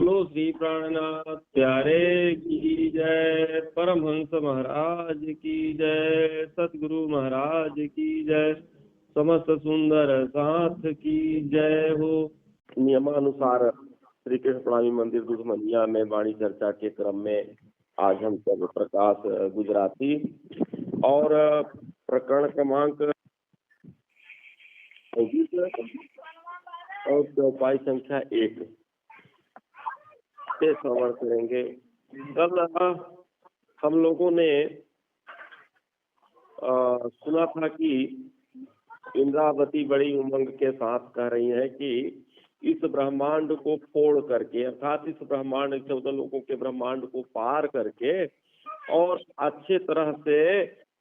बोलो श्री प्राणनाथ प्यारे की जय, परमहंस महाराज की जय, सतगुरु महाराज की जय, समस्त सुंदर साथ की जय हो। नियमानुसार श्री कृष्ण प्रणामी मंदिर दुधमनिया में वाणी चर्चा के क्रम में आज हम सब प्रकाश गुजराती और प्रकरण क्रमांक और चौपाई संख्या 1 से श्रवण करेंगे। कल हम लोगों ने सुना था कि इंद्रावती बड़ी उमंग के साथ कह रही है कि इस ब्रह्मांड को फोड़ करके, अर्थात इस ब्रह्मांड 14 लोगों के ब्रह्मांड को पार करके और अच्छे तरह से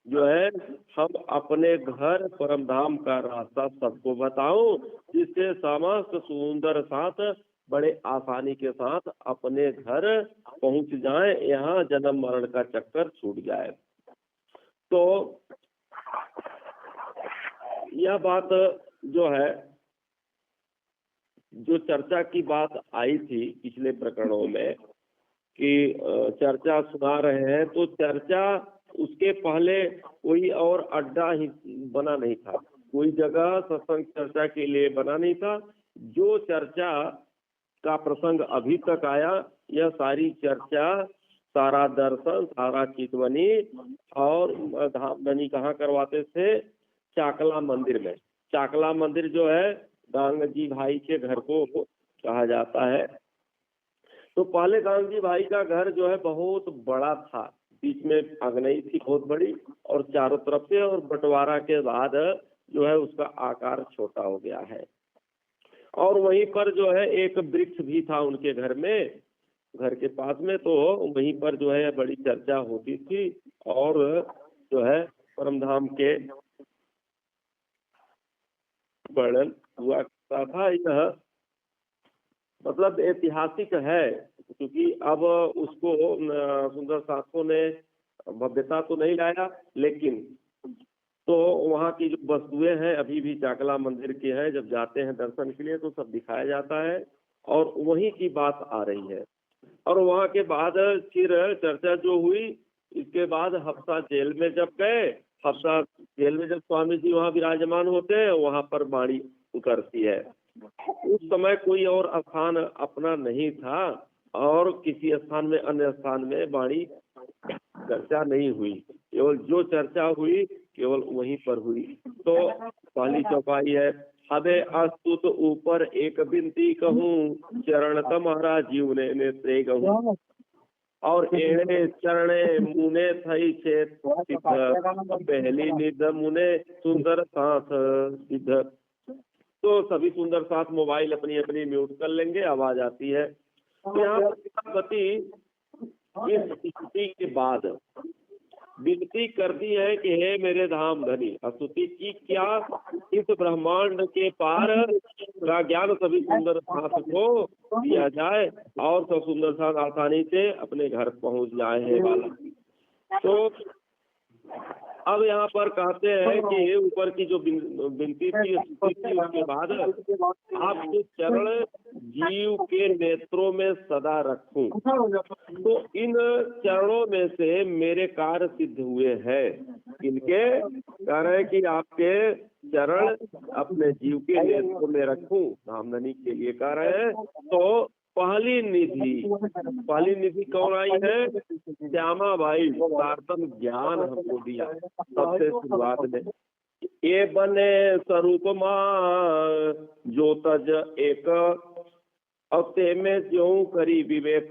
जो है हम अपने घर परमधाम का रास्ता सबको बताऊं, जिससे समस्त सुंदर साथ बड़े आसानी के साथ अपने घर पहुंच जाएं, यहाँ जन्म मरण का चक्कर छूट जाए। तो यह बात जो है, जो चर्चा की बात आई थी पिछले प्रकरणों में कि चर्चा सुना रहे हैं, तो चर्चा उसके पहले कोई और अड्डा ही बना नहीं था, कोई जगह सत्संग चर्चा के लिए बना नहीं था। जो चर्चा का प्रसंग अभी तक आया, यह सारी चर्चा, सारा दर्शन, सारा चितवनी और धामधनी कहाँ करवाते थे? चाकला मंदिर में। चाकला मंदिर जो है गांग जी भाई के घर को कहा जाता है। तो पहले गांग जी भाई का घर जो है बहुत बड़ा था, बीच में आंगनई थी बहुत बड़ी और चारों तरफ से, और बंटवारा के बाद जो है उसका आकार छोटा हो गया है। और वहीं पर जो है एक वृक्ष भी था उनके घर में, घर के पास में, तो वहीं पर जो है बड़ी चर्चा होती थी और जो है परमधाम के वर्णन हुआ करता था। यह मतलब ऐतिहासिक है, क्योंकि अब उसको सुंदर साधकों ने भव्यता तो नहीं लाया, लेकिन तो वहाँ की जो वस्तुएं हैं अभी भी चाकला मंदिर की है। जब जाते हैं दर्शन के लिए तो सब दिखाया जाता है और वहीं की बात आ रही है। और वहाँ के बाद फिर चर्चा जो हुई, इसके बाद हफ्सा जेल में जब गए, हफ्सा जेल में जब स्वामी जी वहाँ विराजमान होते हैं, वहाँ पर वाणी उतरती है। उस समय कोई और स्थान अपना नहीं था और किसी स्थान में, अन्य स्थान में वाणी चर्चा नहीं हुई, केवल जो चर्चा हुई केवल वहीं पर हुई। तो पहली चौपाई है, हबे अस्तुत ऊपर एक बिनती कहूँ, चरण तुम्हारा जीवने नेत्रे कहूँ, और एड़े चरणे मुने थई छेत सिद्ध, पहली निध मुने सुंदर साथ सिद्ध। तो सभी सुंदर साथ मोबाइल अपनी अपनी म्यूट कर लेंगे, आवाज आती है। यहाँ पति इस स्तुति के बाद विनती करती है कि हे मेरे धाम धनी, स्तुति की क्या, इस ब्रह्मांड के पार का ज्ञान सभी सुंदर साथ को दिया जाए और सब सुंदर साथ आसानी से अपने घर पहुंच जाए है वाला। तो अब यहाँ पर कहते हैं कि ऊपर की जो विनती थी, उसके बाद आपके चरण जीव के नेत्रों में सदा रखूं। तो इन चरणों में से मेरे कार्य सिद्ध हुए हैं। इनके कह रहे हैं कि आपके चरण अपने जीव के नेत्रों में रखूं, धामधनी के लिए कह रहे हैं। तो पहली निधि कौन आई है? श्यामा बाई, सार्थक ज्ञान हमको दिया सबसे शुरुआत में। ये बने स्वरूप मां जो तज एक, अवते में ज्यों करी विवेक,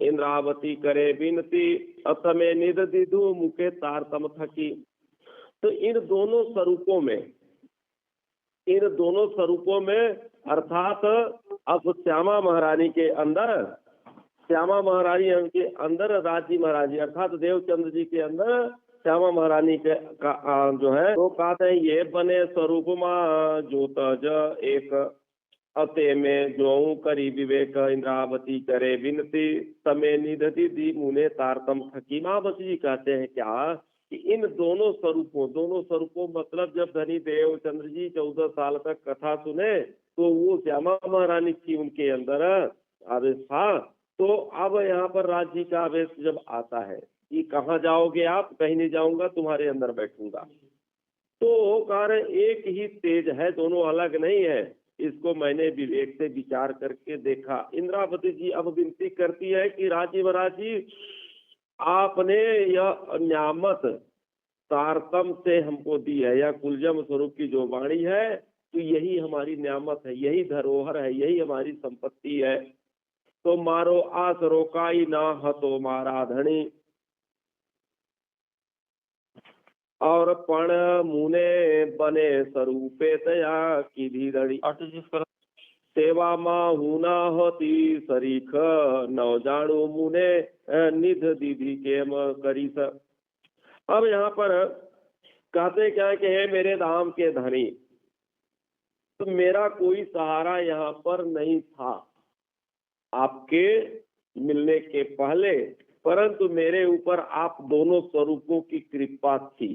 इंद्रावती करे विनती, अतमे निध दिधु मुखे तारतम थकी। तो इन दोनों स्वरूपों में अर्थात अब श्यामा महारानी के अंदर, श्यामा महारानी के अंदर राजी महाराज जी अर्थात देवचंद्र जी के अंदर श्यामा महारानी के का जो है, तो कहते हैं ये बने स्वरूप मां जो तज एक, अते में जो करी विवेक, इंद्रावती करे विनती, तमे निधति दी मुने तारतम थकी। महावती जी कहते हैं क्या कि इन दोनों स्वरूपों मतलब जब धनी देवचंद्र जी 14 साल तक कथा सुने तो वो श्यामा महारानी थी उनके अंदर, आवेश था। तो अब यहाँ पर राज्य का आवेश जब आता है कि कहाँ जाओगे आप, कहीं नहीं जाऊंगा, तुम्हारे अंदर बैठूंगा, तो कार्य एक ही तेज है, दोनों अलग नहीं है। इसको मैंने विवेक से विचार करके देखा। इंद्रावती जी अब विनती करती है कि राजी महाराज जी, आपने यह न्यामत तारतम से हमको दी है, या कुलजम स्वरूप की जो वाणी है, तो यही हमारी न्यामत है, यही धरोहर है, यही हमारी संपत्ति है। तो मारो आस रोकाई ना हतो मारा धनी, और पण मुने बने स्वरूपे तया की धीधड़ी, सेवा माहूना होती सरीख, नव जाणु मुने निध दीदी केम करीस। अब यहाँ पर कहते क्या कि हे मेरे धाम के धनी, तो मेरा कोई सहारा यहाँ पर नहीं था आपके मिलने के पहले, परंतु मेरे ऊपर आप दोनों स्वरूपों की कृपा थी।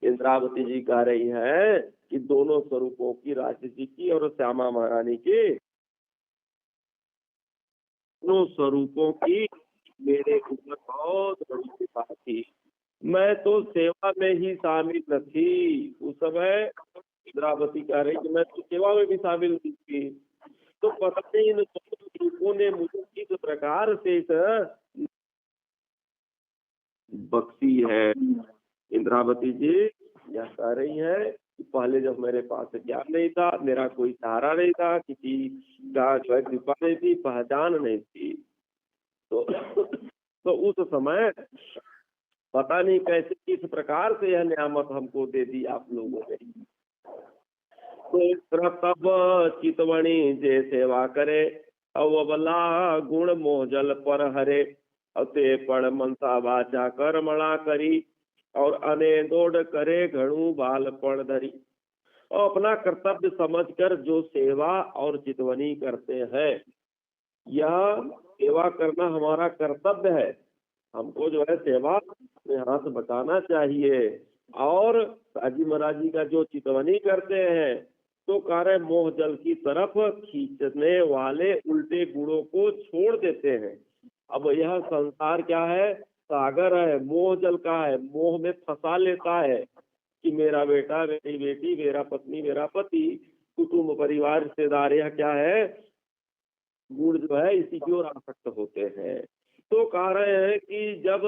इंद्रावती जी कह रही है कि दोनों स्वरूपों की, राज्य जी की और श्यामा महारानी की, दोनों स्वरूपों की मेरे ऊपर बहुत बड़ी कृपा थी। मैं तो सेवा में ही शामिल न थी उस समय। इंद्रावती कह रही कि मैं तो सेवा में भी शामिल नहीं थी, तो पता नहीं इन दोनों रूपों ने मुझे किस प्रकार से इस बख्शी है। इंद्रावती जी यह कह रही है कि पहले जब मेरे पास ज्ञान नहीं था, मेरा कोई सहारा नहीं था, किसी का कृपा नहीं थी, पहचान नहीं थी, तो उस समय पता नहीं कैसे किस प्रकार से यह नियामत हमको दे दी आप लोगों ने। तो तब चितवणी जे सेवा करे, अवबला गुण मोहजल पर हरे, अते पण मनसा वाचा कर्मणा करी, और अने दौड़ करे घणु बाल पण धरी। और अपना कर्तव्य समझकर जो सेवा और चितवनी करते हैं, यह सेवा करना हमारा कर्तव्य है। हमको जो है सेवा अपने हाथ बटाना चाहिए। और राजी महाराज जी का जो चितवनी करते हैं, तो कार्य मोह जल की तरफ खींचने वाले उल्टे गुणों को छोड़ देते हैं। अब यह संसार क्या है, सागर है, मोह जल का है, मोह में फंसा लेता है कि मेरा बेटा, मेरी बेटी, मेरा पत्नी, मेरा पति, कुटुंब, परिवार, रिश्तेदार, यह क्या है, गुण जो है इसी की ओर आसक्त होते हैं। तो कह रहे हैं कि जब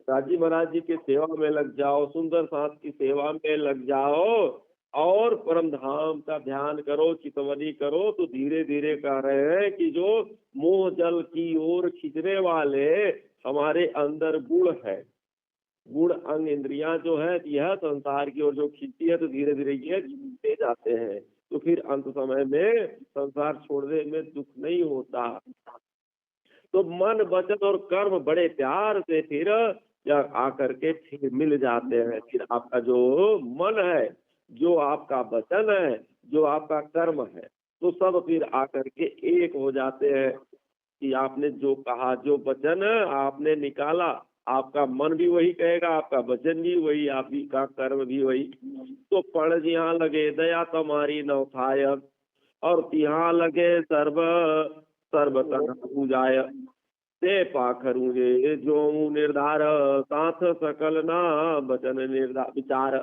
राजी महाराज जी की सेवा में लग जाओ, सुंदर साथ की सेवा में लग जाओ, और परम धाम का ध्यान करो, चितवनी करो, तो धीरे धीरे कह रहे हैं कि जो मोह जल की ओर खींचने वाले हमारे अंदर गुण है, गुण अंग इंद्रियां जो है, यह संसार की ओर जो खींचती है, तो धीरे धीरे ये छूटते जाते हैं। तो फिर अंत समय में संसार छोड़ने में दुख नहीं होता। तो मन, वचन और कर्म बड़े प्यार से फिर आकर के फिर मिल जाते हैं। फिर आपका जो मन है, जो आपका वचन है, जो आपका कर्म है, तो सब फिर आकर के एक हो जाते हैं कि आपने जो कहा, जो वचन आपने निकाला, आपका मन भी वही कहेगा, आपका वचन भी वही, आपका कर्म भी वही। तो पण जिहाँ लगे दया तुम्हारी नौथाय, और तिहाँ लगे सर्व सर्व तन पूजाय, ते पाखरू जे जो निर्धार, साथ सकल ना वचन निर्धार विचार।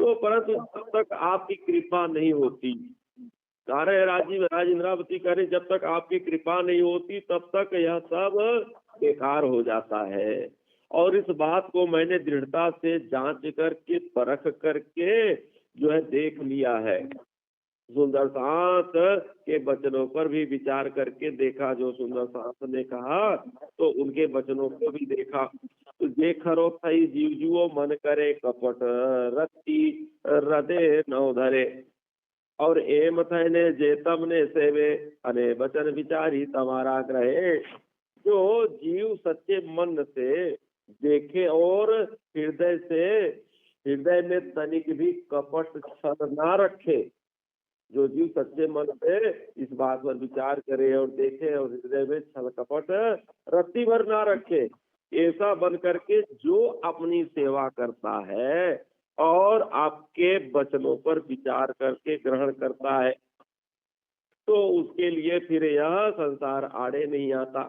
तो परंतु जब तक आपकी कृपा नहीं होती, कार्य राजीव राज इंद्रावती करे, जब तक आपकी कृपा नहीं होती तब तक यह सब बेकार हो जाता है। और इस बात को मैंने दृढ़ता से जांच करके, परख करके जो है देख लिया है। सुंदर सास के वचनों पर भी विचार करके देखा, जो सुंदर सास ने कहा, तो उनके वचनों को भी देखा। तो जे खरो थई जीव जुओ मन करे कपट, रत्ती हृदय नौ धरे, और एम थने जे तमने सेवे, अने वचन विचारी तुम्हारा ग्रहे। जो जीव सच्चे मन से देखे और हृदय में तनिक भी कपट छल ना रखे, जो जीव सच्चे मन से इस बात पर विचार करे और देखे और हृदय में छल कपट रत्ती भर ना रखे, ऐसा बन करके जो अपनी सेवा करता है और आपके वचनों पर विचार करके ग्रहण करता है, तो उसके लिए फिर यह संसार आड़े नहीं आता।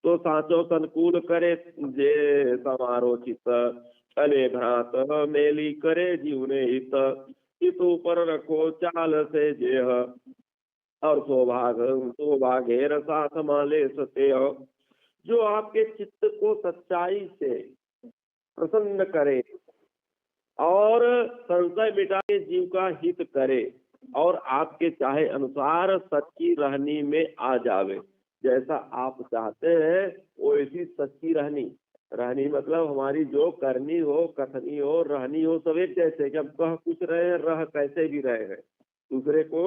तो साचो संकुल करे जे समारो चित, अले भ्रात मेली करे जीवने हित, चित ऊपर रखो चाल से जेह, और सौभाग्य साथ माले सत्य। जो आपके चित्त को सच्चाई से प्रसन्न करे और संशय मिटा के जीव का हित करे और आपके चाहे अनुसार सच्ची रहनी में आ जावे। जैसा आप चाहते हैं वैसी सच्ची रहनी, रहनी मतलब हमारी जो करनी हो, कथनी हो, रहनी हो, सब एक जैसे कि हम कह कुछ रहे हैं, रह कैसे भी रहे हैं, दूसरे को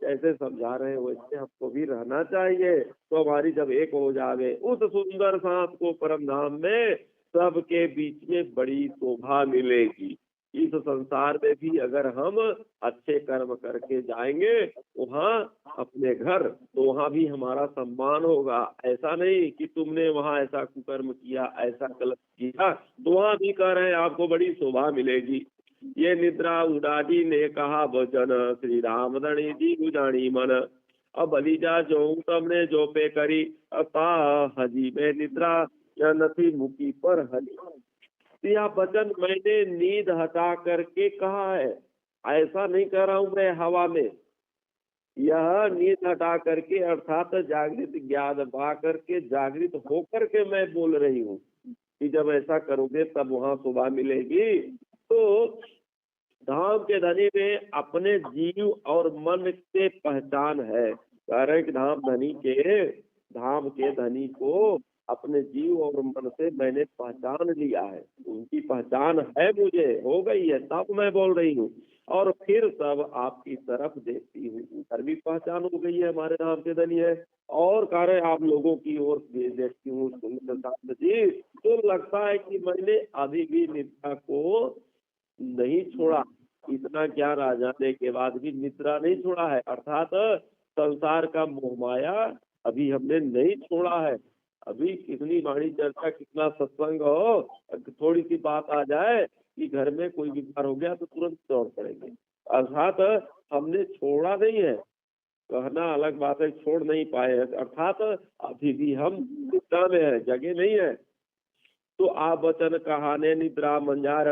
जैसे समझा रहे हैं वैसे हमको भी रहना चाहिए। तो हमारी जब एक हो जावे उस सुंदर साथ को परम धाम में, सबके बीच में बड़ी शोभा मिलेगी। इस संसार में भी अगर हम अच्छे कर्म करके जाएंगे वहाँ अपने घर, तो वहाँ भी हमारा सम्मान होगा। ऐसा नहीं कि तुमने वहाँ ऐसा कुकर्म किया, ऐसा गलत किया, तो वहाँ भी कह रहे हैं आपको बड़ी शोभा मिलेगी। ये निद्रा उडाडी ने कहा वचन, श्री राम धनी जी उजाणी मन, अब बलिजा जो तमने जो पे करी, अता हजी में निद्रा या नथी मुकी पर हली। यह वचन मैंने नींद हटा करके कहा है, ऐसा नहीं कह रहा हूं मैं हवा में। यह नींद हटा करके अर्थात जागृत ज्ञान पा करके जागृत होकर के मैं बोल रही हूँ कि जब ऐसा करोगे तब वहां शोभा मिलेगी। तो धाम के धनी में अपने जीव और मन से पहचान है। कह रहे कि धाम के धनी को अपने जीव और मन से मैंने पहचान लिया है, उनकी पहचान है, मुझे हो गई है, तब मैं बोल रही हूँ। और फिर सब आपकी तरफ देखती हूँ, उधर भी पहचान हो गई है, हमारे धाम के धनी है। और कह रहे आप लोगों की ओर देखती हूँ सुंदर जी, तो लगता है कि मैंने अभी भी निद्रा को नहीं छोड़ा, इतना ज्ञान आ जाने के बाद भी निद्रा नहीं छोड़ा है। अर्थात संसार का मोह माया अभी हमने नहीं छोड़ा है। अभी कितनी वाणी चर्चा, कितना सत्संग हो, थोड़ी सी बात आ जाए कि घर में कोई बीमार हो गया तो तुरंत दौड़ पड़ेंगे। अर्थात हमने छोड़ा नहीं है, कहना अलग बात है, छोड़ नहीं पाए हैं, अर्थात अभी भी हम निद्रा में है, जगे नहीं है। तो आ वचन कहाने निद्रा मंजार,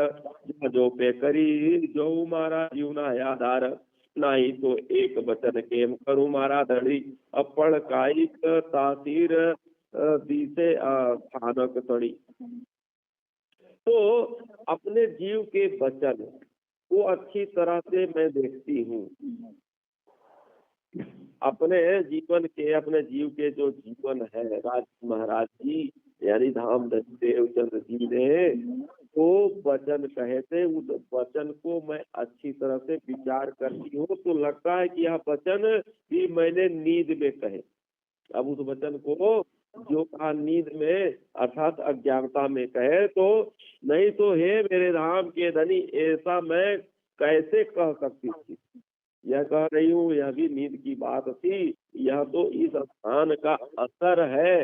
जो पे करी जो मारा जीवना आधार, नहीं तो एक वचन केम करूं मारा धड़ी, अपण कायिक तासीर दिसे स्थानक तड़ी। तो अपने जीव के वचन वो अच्छी तरह से मैं देखती हूँ। अपने जीव के जो जीवन है राज महाराज जी यानी धाम देवचंद्र जी ने तो वचन कहे थे, उस वचन को मैं अच्छी तरह से विचार करती हूँ तो लगता है कि यह वचन भी मैंने नींद में कहे। अब उस वचन को जो कहा नींद में अर्थात अज्ञानता में कहे तो नहीं तो हे मेरे धाम के धनी ऐसा मैं कैसे कह सकती थी। यह कह रही हूँ, यह भी नींद की बात थी, यह तो इस स्थान का असर है।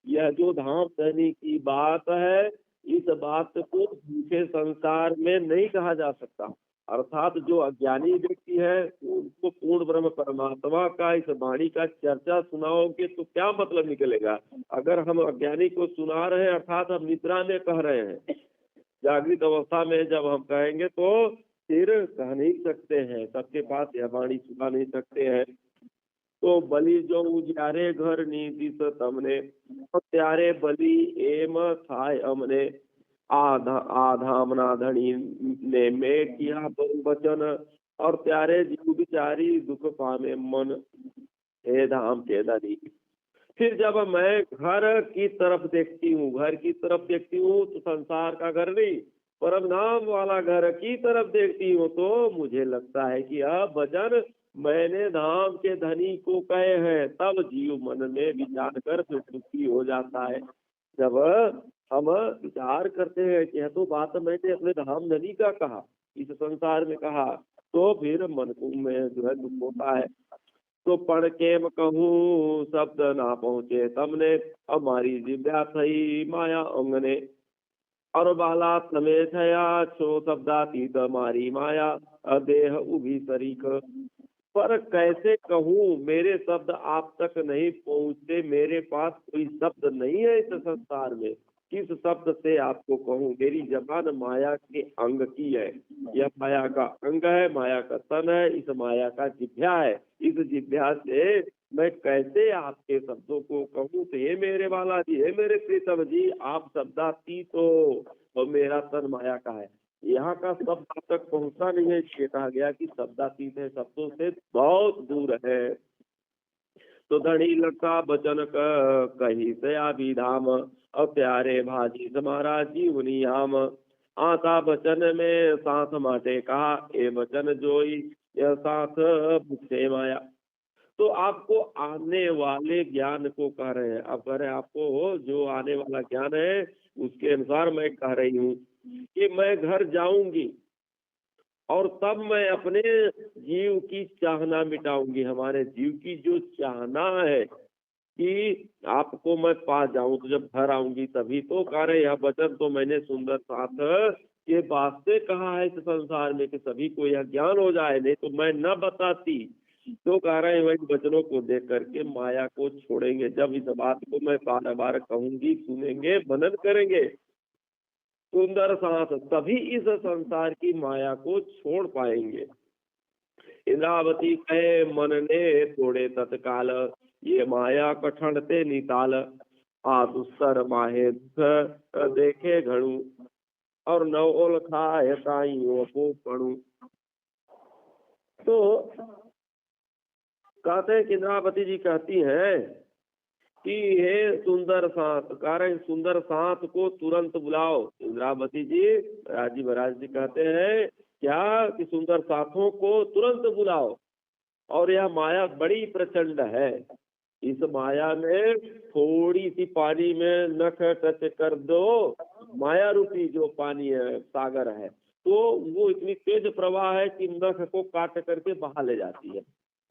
यह जो धाम धनी की बात है, इस बात को झूठे संसार में नहीं कहा जा सकता। अर्थात जो अज्ञानी व्यक्ति है उनको पूर्ण ब्रह्म परमात्मा का इस वाणी का चर्चा सुनाओगे तो क्या मतलब निकलेगा। अगर हम अज्ञानी को सुना रहे हैं अर्थात हम निद्रा में कह रहे हैं, जागृत अवस्था में जब हम कहेंगे तो फिर कह नहीं सकते हैं, सबके पास यह वाणी सुना नहीं सकते हैं। तो बलि जो उजारे घर नीति तमने, त्यारे बलि एम थाय अमने, आधामना धनी ने में किया बहुवचन, और प्यारे जीव बिचारी दुख पावे मन, हे धाम के धनी। फिर जब मैं घर की तरफ देखती हूँ, घर की तरफ देखती हूँ तो संसार का घर नहीं, परम धाम वाला घर की तरफ देखती हूँ तो मुझे लगता है कि अब वचन मैंने धाम के धनी को कहे हैं। तब जीव मन में विचार कर फिर दुखी हो जाता है। जब हम विचार करते हैं कि यह तो बात मैंने अपने धाम धनी का कहा, इस संसार में कहा, तो फिर मन को में जो है दुख होता है। तो पढ़ के मैं कहूँ शब्द ना पहुँचे तमने, हमारी जिव्या थई माया अंगने, और बाला समय छया छो शब्दातीत मारी माया, अदेह उभी सरीख। पर कैसे कहूँ, मेरे शब्द आप तक नहीं पहुँचते, मेरे पास कोई शब्द नहीं है इस संसार में। किस शब्द से आपको कहूँ, मेरी जबान माया के अंग की है। यह माया का अंग है, माया का तन है, इस माया का जिह्वा है। इस जिह्वा से मैं कैसे आपके शब्दों को कहूँ। तो हे मेरे बाला जी, हे मेरे प्रीतम जी, आप शब्दातीत हो और मेरा तन माया का है। यहाँ का शब्द आप तक पहुंचना नहीं है, इसलिए कहा गया कि शब्दातीत है, शब्दों से बहुत दूर है। तो धनी लड़का बचन कही से अभिधाम, और प्यारे भाजी तुम्हारा जीवनी आम। आता बचन में साथ माटे कहा, ए बचन जोई यह साथ मुझसे माया। तो आपको आने वाले ज्ञान को कह रहे हैं। अब कह रहे हैं आपको जो आने वाला ज्ञान है उसके अनुसार मैं कह रही हूँ कि मैं घर जाऊंगी और तब मैं अपने जीव की चाहना मिटाऊंगी। हमारे जीव की जो चाहना है कि आपको मैं पा जाऊं, तो जब घर आऊंगी तभी तो कह रहे। यह वचन तो मैंने सुंदर साथ के वास्ते कहा है इस संसार में कि सभी को यह ज्ञान हो जाए, नहीं तो मैं न बताती। तो कह रहे हैं वही वचनों को देख करके माया को छोड़ेंगे। जब इस बात को मैं बार बार कहूंगी, सुनेंगे, मनन करेंगे, सुंदर साथ तभी इस संसार की माया को छोड़ पाएंगे। इंद्रावती कहे मन ने तोड़े तत्काल, ये माया कठण ते निताल। आदुस्तर माहे दुख देखे घणु, और नवोल खाए ताई को पढ़ू। तो कहते हैं कि इंद्रावती जी कहती हैं कि हे सुंदर साथ, कारण सुंदर साथ को तुरंत बुलाओ। इंद्रावती जी, राजी महाराज जी कहते हैं क्या कि सुंदर साथों को तुरंत बुलाओ। और यह माया बड़ी प्रचंड है। इस माया में थोड़ी सी पानी में नख टच कर दो, माया रूपी जो पानी है, सागर है, तो वो इतनी तेज प्रवाह है कि नख को काट करके बहा ले जाती है।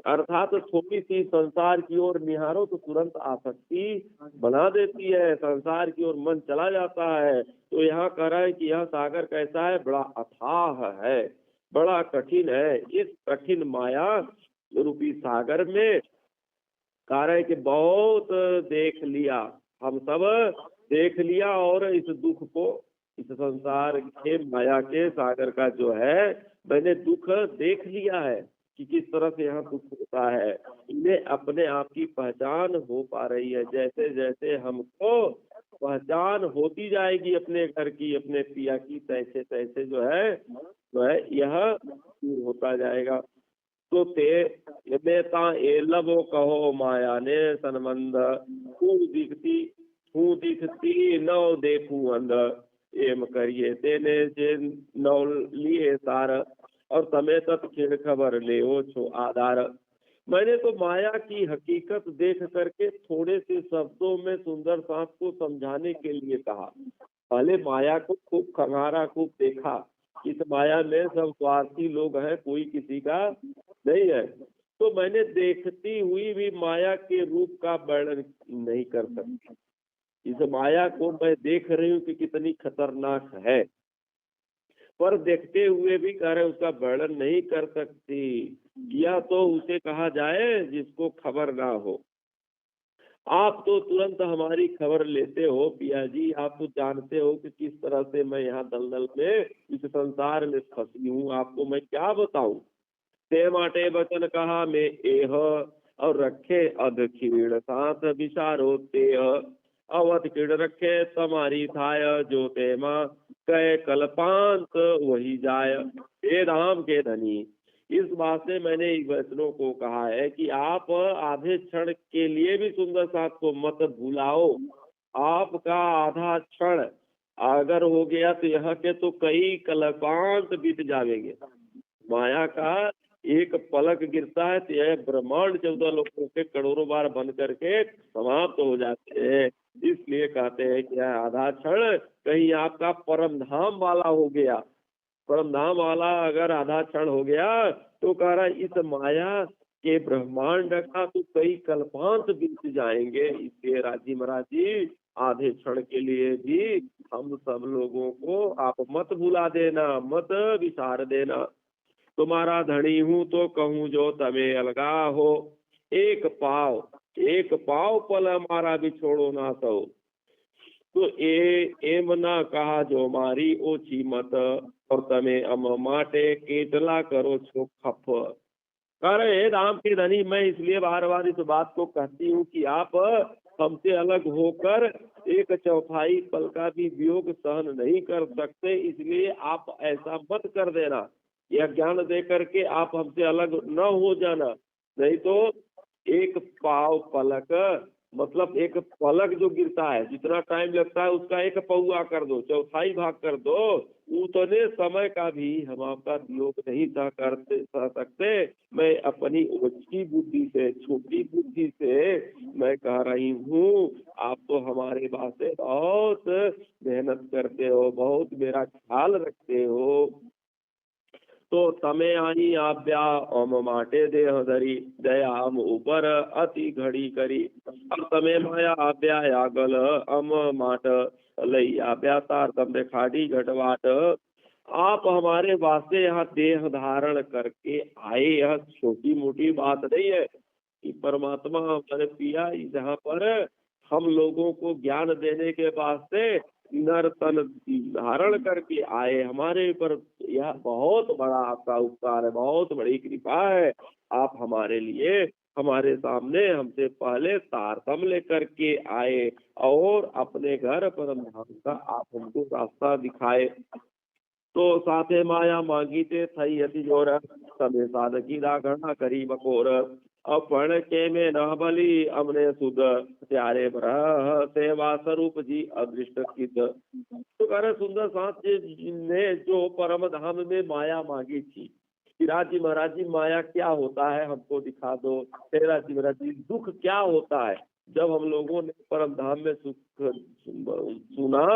अर्थात तो थोड़ी सी संसार की ओर निहारो तो तुरंत आसक्ति बना देती है, संसार की ओर मन चला जाता है। तो यहाँ कह रहा है कि यह सागर कैसा है, बड़ा अथाह है, बड़ा कठिन है। इस कठिन माया रूपी सागर में कह रहे कि बहुत देख लिया, हम सब देख लिया, और इस दुख को, इस संसार के माया के सागर का जो है मैंने दुख देख लिया है कि किस तरह से यहाँ दुख होता है। इन्हें अपने आप की पहचान हो पा रही है। जैसे जैसे हमको पहचान होती जाएगी अपने घर की, अपने पिया की, तैसे तैसे जो है यह दूर होता जाएगा। तो ते यदेता ए लबो कहो माया ने संबंध, हूँ दिखती नौ देखूं अंध। एम करिए तेने से नौ लिए सार, और तमे तत् खिण खबर ले छो आधार। मैंने तो माया की हकीकत देख करके थोड़े से शब्दों में सुंदर साथ को समझाने के लिए कहा। पहले माया को खूब खंगारा, खूब देखा। इस माया में सब स्वार्थी लोग हैं, कोई किसी का नहीं है। तो मैंने देखती हुई भी माया के रूप का वर्णन नहीं कर सकती। इस माया को मैं देख रही हूँ कि कितनी खतरनाक है, पर देखते हुए भी कह रहे उसका वर्णन नहीं कर सकती। यह तो उसे कहा जाए जिसको खबर ना हो। आप तो तुरंत हमारी खबर लेते हो पिया जी, आप तो जानते हो कि किस तरह से मैं यहाँ दलदल में, इस संसार में फंसी हूँ। आपको मैं क्या बताऊं। ते माटे वचन कहा मैं एह, और रखे अध खीड़ साथ विचारो तेह। अवध खीड़ रखे तुम्हारी थाय, जो ते माँ कह कल्पांत वही जाय। हे धाम के धनी, इस बात से मैंने इन वचनों को कहा है कि आप आधे क्षण के लिए भी सुंदर साथ को मत भुलाओ। आपका आधा क्षण अगर हो गया तो यह के तो कई कल्पांत बीत जाएंगे। माया का एक पलक गिरता है तो यह ब्रह्मांड 14 लोगों के करोड़ों बार बन करके समाप्त हो जाते हैं। इसलिए कहते हैं कि यह आधा क्षण कहीं आपका परम धाम वाला हो गया। परम धाम वाला अगर आधा क्षण हो गया तो कह रहा इस माया के ब्रह्मांड का तो कई कल्पांत बीत जाएंगे। इसलिए राजी महाराज जी, आधे क्षण के लिए भी हम सब लोगों को आप मत भुला देना, मत विसार देना। तुम्हारा धनी हूँ तो कहूँ जो तमे अलगा हो। एक पाव पल हमारा भी छोड़ो ना सो। तो एम ना कहा जो मारी ओछी मत, और तमे अम माटे केटला करो छो खप। कह रहे हे राम के धनी, मैं इसलिए बार बार इस बात को कहती हूँ कि आप हमसे अलग होकर एक चौथाई पल का भी वियोग सहन नहीं कर सकते, इसलिए आप ऐसा मत कर देना। यह ज्ञान दे करके आप हमसे अलग न हो जाना, नहीं तो एक पाव पलक, मतलब एक पलक जो गिरता है जितना टाइम लगता है उसका एक पौआ कर दो, चौथाई भाग कर दो, उतने समय का भी हम आपका वियोग नहीं सह सकते। मैं अपनी ओछी बुद्धि से, छोटी बुद्धि से मैं कह रही हूँ, आप तो हमारे वास्ते बहुत मेहनत करते हो, बहुत मेरा ख्याल रखते हो। तो तमे आई आज्ञा ओम माटे देह धरी, दया हम ऊपर अति घड़ी करी। अब तमे माया आज्ञा यागल अम माट, लई आज्ञा तार तम खाड़ी घटवाट। आप हमारे वास्ते यहाँ देह धारण करके आए, यह छोटी मोटी बात नहीं है कि परमात्मा हमारे पिया जहाँ पर हम लोगों को ज्ञान देने के वास्ते नर तन धारण करके आए हमारे ऊपर। यह बहुत बड़ा आपका उपकार है, बहुत बड़ी कृपा है। आप हमारे लिए, हमारे सामने हमसे पहले तारतम लेकर के आए और अपने घर परम धाम का आप हमको रास्ता दिखाए। तो साथे माया मांगी ते थई अति जोर, समय साधकी गणना करी बकोर। अपण के में न बली अमने सुध, प्यारे ब्रह सेवा स्वरूप जी अदृष्ट सिद्ध। तो कह रहे सुंदर साथ जी ने जो परम धाम में माया मांगी थी कि राजी महाराज जी माया क्या होता है हमको दिखा दो, तेरा जी महाराज जी दुख क्या होता है। जब हम लोगों ने परम धाम में सुख सुना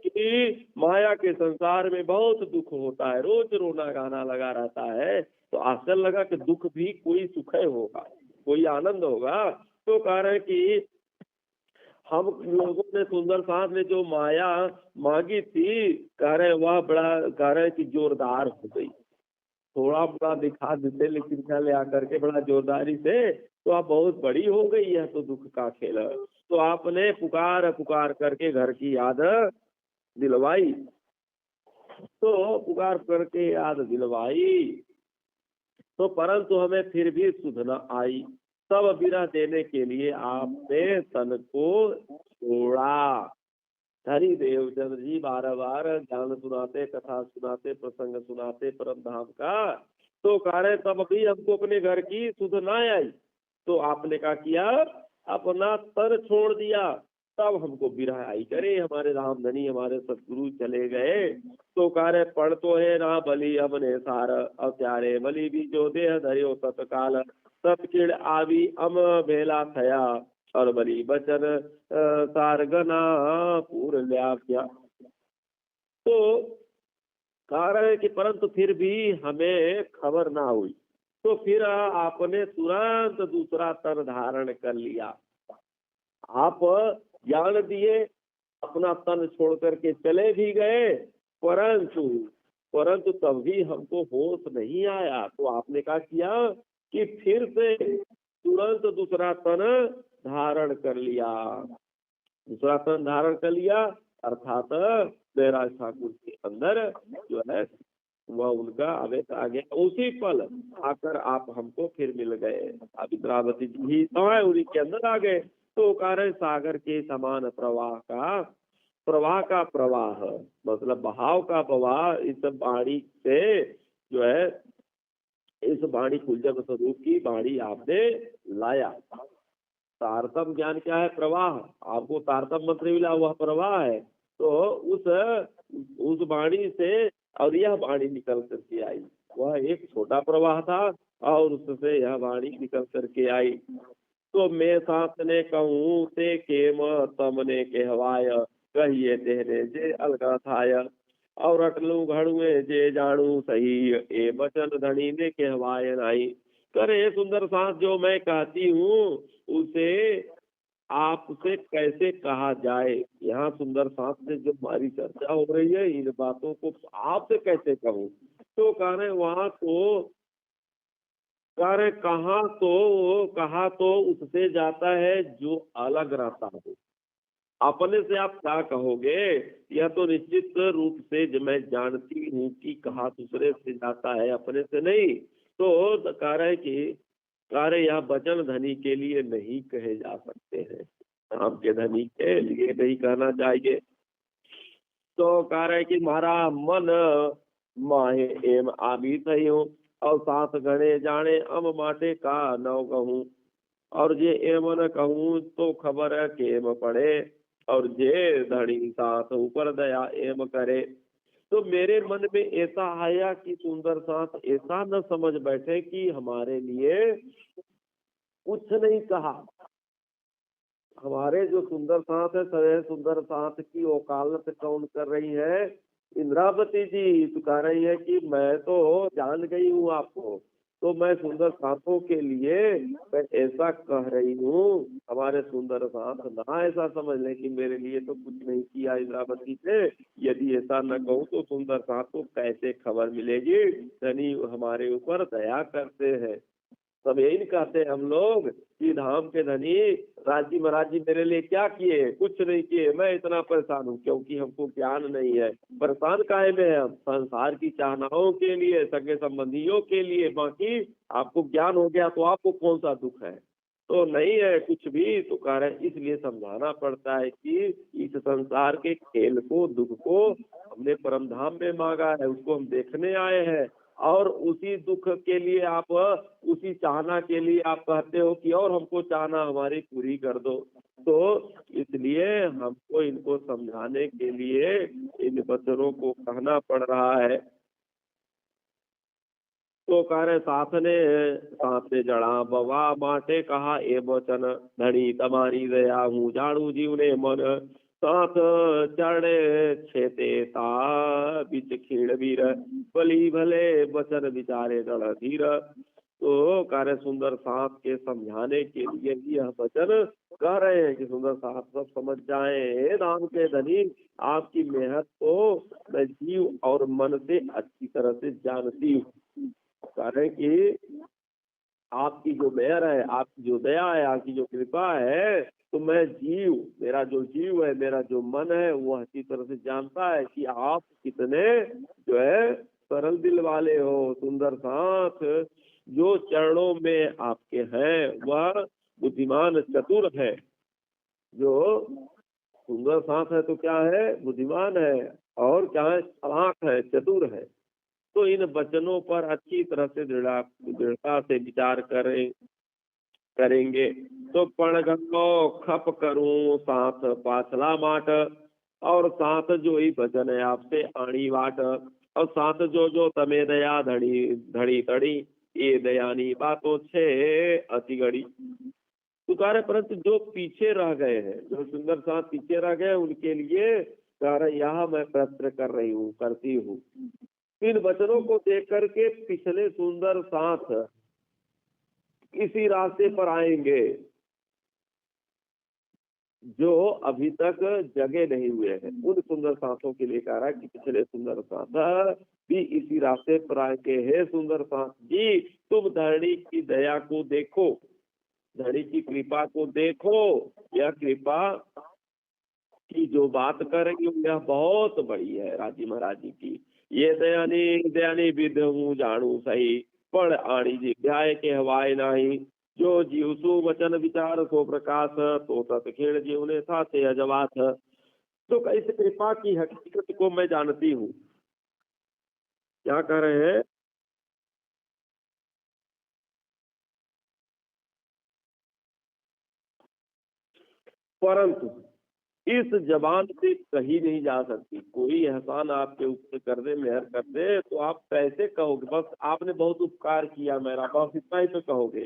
कि माया के संसार में बहुत दुख होता है, रोज रोना गाना लगा रहता है, तो आश्चर्य लगा कि दुख भी कोई सुख होगा, कोई आनंद होगा। तो कह रहे कि हम लोगों ने सुंदर साथ ने जो माया मांगी थी, कह रहे वह बड़ा, कह रहे कि जोरदार हो गई, थोड़ा बड़ा दिखा देते लेकिन क्या ले आकर के बड़ा जोरदारी से, तो आप बहुत बड़ी हो गई है, तो दुख का खेल। तो आपने पुकार पुकार करके घर की याद दिलवाई, तो पुकार करके याद दिलवाई, तो परंतु हमें फिर भी सुध न आई। तब विरह देने के लिए आपने तन को छोड़ा। हरि देवचंद्र जी बार बार ज्ञान सुनाते, कथा सुनाते, प्रसंग सुनाते परम धाम का, तो कह रहे तब भी हमको अपने घर की सुध न आई। तो आपने क्या किया, अपना तन छोड़ दिया, तब हमको विरह आई। करे हमारे राम धनी, हमारे सतगुरु चले गए, तो कह रहे पढ़ तो है ना बलि हमने सार, अब प्यारे बलि भी जो देह धरियो तत्काल, सतकिड़ आवी अम भेला थया, और बलि बचन सारगना पूर लिया। तो कह रहे कि परंतु फिर भी हमें खबर ना हुई, तो फिर आपने तुरंत दूसरा तन धारण कर लिया। आप ज्ञान दिए, अपना तन छोड़ करके चले भी गए, परंतु परंतु तब भी हमको होश नहीं आया। तो आपने क्या किया कि फिर से तुरंत दूसरा तन धारण कर लिया। दूसरा तन धारण कर लिया अर्थात जयराज ठाकुर के अंदर जो है वह उनका आवेश आ गया। उसी पल आकर आप हमको फिर मिल गए। अब इंद्रावती जी ही तो है, उन्हीं के अंदर आ गए। तो कारण सागर के समान प्रवाह का प्रवाह, मतलब बहाव का प्रवाह, इस वाणी से जो है, इस वाणी कुलजन स्वरूप की वाणी आपने लाया। तारतम ज्ञान क्या है, प्रवाह। आपको तारतम मंत्र मिला, वह प्रवाह है। तो उस वाणी से और यह वाणी निकल करके आई। वह एक छोटा प्रवाह था और उससे यह वाणी निकल करके आई। तो मैं साथ ने कहूँ ते केम तमने कहवाय, कहिए तेरे जे अलगा थाय, और अटलू घड़ुए जे जानू सही, ए बचन धनी ने कहवाय नहीं। करे सुंदर साथ जो मैं कहती हूँ उसे आपसे कैसे कहा जाए। यहाँ सुंदर साथ से जो हमारी चर्चा हो रही है, इन बातों को आपसे कैसे कहूँ। तो कह रहे वहां तो कह रहे कहा तो उससे जाता है जो अलग रहता हो। अपने से आप क्या कहोगे? यह तो निश्चित रूप से मैं जानती हूँ कि कहा दूसरे से जाता है, अपने से नहीं। तो कह रहे कि कह रहे यह वचन धनी के लिए नहीं कहे जा सकते हैं, आपके धनी के लिए नहीं कहना चाहिए। तो कह रहे कि मारा मन माहे एम आबी सही हूँ, और साथ गणे जाने अम माटे का नव कहूँ, और जे एम न कहूँ तो खबर केम पड़े, और जे धनी साथ ऊपर दया एम करे। तो मेरे मन में ऐसा आया कि सुंदर साथ ऐसा न समझ बैठे कि हमारे लिए कुछ नहीं कहा। हमारे जो सुंदर साथ है सरे सुंदर साथ की वकालत कौन कर रही है? इंद्रावती जी तो कह रही है कि मैं तो जान गई हूँ आपको, तो मैं सुंदर साथों के लिए मैं ऐसा कह रही हूँ। हमारे सुंदर साथ ना ऐसा समझ ले कि मेरे लिए तो कुछ नहीं किया इंद्रावती से। यदि ऐसा न कहूँ तो सुंदर साथ को कैसे खबर मिलेगी? धनी हमारे ऊपर दया करते हैं। सब यही कहते हैं हम लोग कि धाम के धनी राजी महाराज जी मेरे लिए क्या किए? कुछ नहीं किए, मैं इतना परेशान हूँ क्योंकि हमको ज्ञान नहीं है। परेशान काहे में है हम? संसार की चाहनाओं के लिए, सगे संबंधियों के लिए। बाकी आपको ज्ञान हो गया तो आपको कौन सा दुख है? तो नहीं है कुछ भी। तो कह रहे हैं इसलिए समझाना पड़ता है कि इस संसार के खेल को, दुख को हमने परम धाम में मांगा है, उसको हम देखने आए हैं। और उसी दुख के लिए आप, उसी चाहना के लिए आप कहते हो कि और हमको चाहना हमारी पूरी कर दो। तो इसलिए हमको इनको समझाने के लिए इन वचनों को कहना पड़ रहा है। तो कह रहे साथ ने जड़ा बवा माटे कहा ए वचन, धनी तुम्हारी दया हूँ जाड़ू जीवने मन, साथ चढ़े छेते ता बिच खीण वीर, बली भले वचन विचारे दृढ़ धीर। तो कह रहे सुंदर साथ के समझाने के लिए भी यह वचन कह रहे हैं कि सुंदर साथ सब समझ जाए, हे राम के धनी आपकी मेहनत को मैं जीव और मन से अच्छी तरह से जानती हूँ। कारण कि आपकी जो मेहर है, आपकी जो दया है, आपकी जो कृपा है, तो मैं जीव, मेरा जो जीव है, मेरा जो मन है, वो अच्छी तरह से जानता है कि आप कितने जो है सरल दिल वाले हो। सुंदर साथ जो चरणों में आपके हैं वह बुद्धिमान चतुर है। जो सुंदर साथ है तो क्या है? बुद्धिमान है, और क्या है? चालाक है, चतुर है। तो इन वचनों पर अच्छी तरह से दृढ़ता से विचार करेंगे। तो पण गंगो खप करूं साथ पाछला माट, और साथ जो ही वचन है आपसे आणी वाट, और साथ जो जो तमे दया धड़ी धड़ी तड़ी, ये दयानी बातों छे अति घड़ी। तो कह रहे परंतु जो पीछे रह गए हैं, जो सुंदर साथ पीछे रह गए, उनके लिए कह रहे यहाँ मैं प्रश्न कर रही हूँ, करती हूँ। इन वचनों को देख करके पिछले सुंदर साथ इसी रास्ते पर आएंगे जो अभी तक जगे नहीं हुए हैं। उन सुंदर साथों के लिए कह रहा है कि पिछले सुंदर साथ भी इसी रास्ते पर आएंगे। हे सुंदर साथ जी, तुम धरणी की दया को देखो, धरणी की कृपा को देखो। यह कृपा की जो बात करेंगे यह बहुत बड़ी है राजी महाराज जी की। ये दयानी दयानी विध हूँ जानू सही, पण आणी जी ध्याय के हवाए नाही, जो जीव सु वचन विचार सो प्रकाश, तो तत्क्षण जीव ने था से अजवाथ। तो इस कृपा की हकीकत को मैं जानती हूँ। क्या कह रहे हैं? परंतु इस जबान से कही नहीं जा सकती। कोई एहसान आपके ऊपर कर दे, मेहर कर दे, तो आप कैसे कहोगे? बस आपने बहुत उपकार किया मेरा, बस इतना ही तो कहोगे।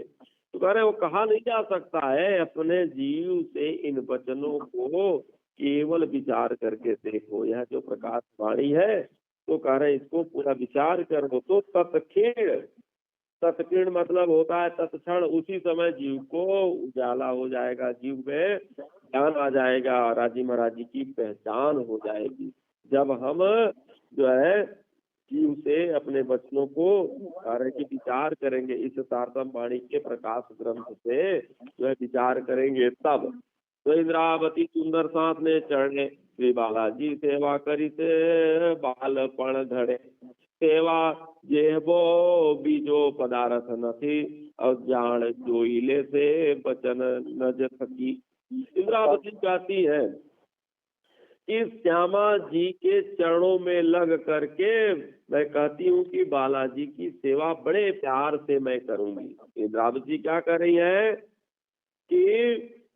तो कह रहे वो कहा नहीं जा सकता है। अपने जीव से इन वचनों को केवल विचार करके देखो। यह जो प्रकाश वाणी है, तो कह रहे इसको पूरा विचार करो तो तत्क्षण, तत्क्षण मतलब होता है तत्क्षण, उसी समय जीव को उजाला हो जाएगा, जीव में ज्ञान आ जाएगा, राजी महाराज जी की पहचान हो जाएगी। जब हम जो है जीव से अपने वचनों को कार्य की विचार करेंगे, इस तारतम वाणी के प्रकाश ग्रंथ से जो है विचार करेंगे, तब तो इंद्रावती सुंदर साथ ने चढ़े श्री बालाजी सेवा करी से बालपण धड़े सेवा जेहबो बीजो पदार्थ नथी और जान जोइले से बचन नज थकी। इंद्रावती कहती है कि श्यामा जी के चरणों में लग करके मैं कहती हूँ कि बालाजी की सेवा बड़े प्यार से मैं करूंगी। इंद्रावती क्या कर रही है कि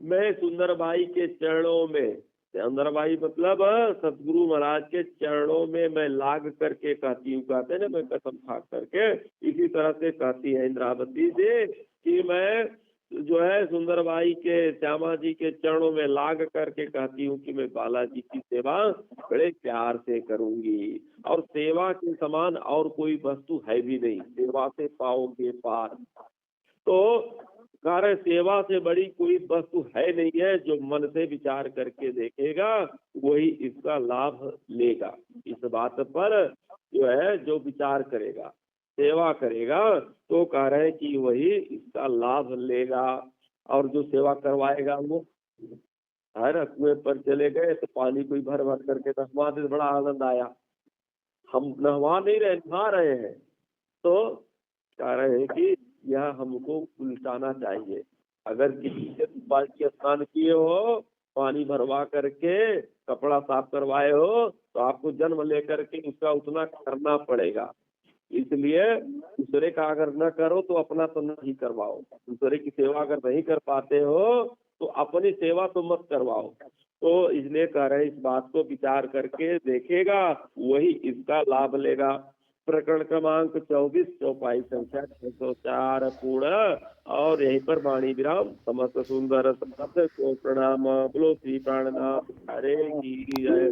मैं सुंदरबाई के चरणों में, सुंदरबाई मतलब सतगुरु महाराज के चरणों में मैं लाग करके कहती हूँ, कहते हैं ना मैं कसम खा करके, इसी तरह से कहती है इंद्रावती से कि मैं जो है सुंदरबाई के श्यामा जी के चरणों में लाग करके कहती हूँ कि मैं बालाजी की सेवा बड़े प्यार से करूंगी, और सेवा के समान और कोई वस्तु है भी नहीं, सेवा से पाओगे पार। तो कार्य सेवा से बड़ी कोई वस्तु है नहीं है, जो मन से विचार करके देखेगा वही इसका लाभ लेगा। इस बात पर जो है जो विचार करेगा, सेवा करेगा, तो कह रहे हैं कि वही इसका लाभ लेगा। और जो सेवा करवाएगा वो हर कुएं पर चले गए तो पानी कोई भर भर करके नहवा दे, बड़ा आनंद आया। हम नहवा नहीं रहे, नहा रहे हैं, तो कह रहे हैं कि यह हमको उल्टाना चाहिए। अगर किसी से बाल्टी स्नान किए हो, पानी भरवा करके कपड़ा साफ करवाए हो, तो आपको जन्म लेकर के उसका उतना करना पड़ेगा। इसलिए दूसरे का अगर न करो तो अपना तो नहीं करवाओ। दूसरे की सेवा अगर नहीं कर पाते हो तो अपनी सेवा तो मत करवाओ। तो इसलिए कह रहे हैं इस बात को विचार करके देखेगा वही इसका लाभ लेगा। प्रकरण क्रमांक 24 चौपाई संख्या 604 पूर्ण। और यहीं पर वाणी विराम। समस्त सुंदर शब्द को प्रणाम। बोलो श्री प्राणनाथ हरे की जय।